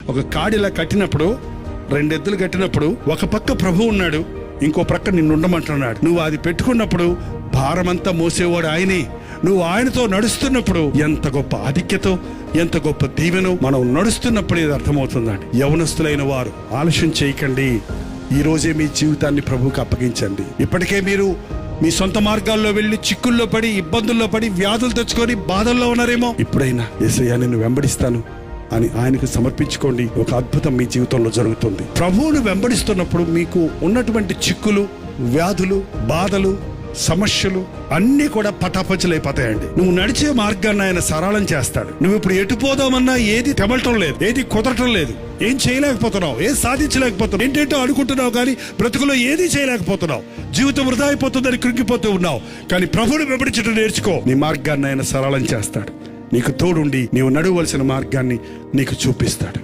ఒక కాడిలా కట్టినప్పుడు, రెండెద్దులు కట్టినప్పుడు ఒక పక్క ప్రభు ఉన్నాడు, ఇంకో ప్రక్క నిన్ను ఉండమంటున్నాడు. నువ్వు అది పెట్టుకున్నప్పుడు భారమంతా మోసేవాడు ఆయనే. నువ్వు ఆయనతో నడుస్తున్నప్పుడు ఎంత గొప్ప ఆధిక్యతో, ఎంత గొప్ప దీవెనో మనం నడుస్తున్నప్పుడు ఇది అర్థమవుతుందండి. యవనస్తులైన వారు ఆలస్యం చేయకండి. ఈ రోజే మీ జీవితాన్ని ప్రభువుకి అప్పగించండి. ఇప్పటికే మీరు మీ సొంత మార్గాల్లో వెళ్ళి చిక్కుల్లో పడి, ఇబ్బందుల్లో పడి, వ్యాధులు తెచ్చుకొని బాధల్లో ఉన్నారేమో. ఇప్పుడైనా యేసయ్యా నిన్ను వెంబడిస్తాను అని ఆయనకు సమర్పించుకోండి. ఒక అద్భుతం మీ జీవితంలో జరుగుతుంది. ప్రభువును వెంబడిస్తున్నప్పుడు మీకు ఉన్నటువంటి చిక్కులు, వ్యాధులు, బాధలు, సమస్యలు అన్నీ కూడా పటాపంచలైపోతాయండి. నువ్వు నడిచే మార్గాన్ని ఆయన సరళం చేస్తాడు. నువ్వు ఇప్పుడు ఎటు పోదామన్నా ఏది తెమలటం లేదు, ఏది కుదరటం లేదు, ఏం చేయలేకపోతున్నావు, ఏం సాధించలేకపోతున్నావు, ఏంటంటో అనుకుంటున్నావు కానీ బ్రతుకులో ఏది చేయలేకపోతున్నావు. జీవితం వృధా అయిపోతుందని కృంగిపోతూ ఉన్నావు. కానీ ప్రభువును వెంబడించడం నేర్చుకో. నీ మార్గాన్ని ఆయన సరళం చేస్తాడు. నీకు తోడుండి నీవు నడవలసిన మార్గాన్ని నీకు చూపిస్తాడు.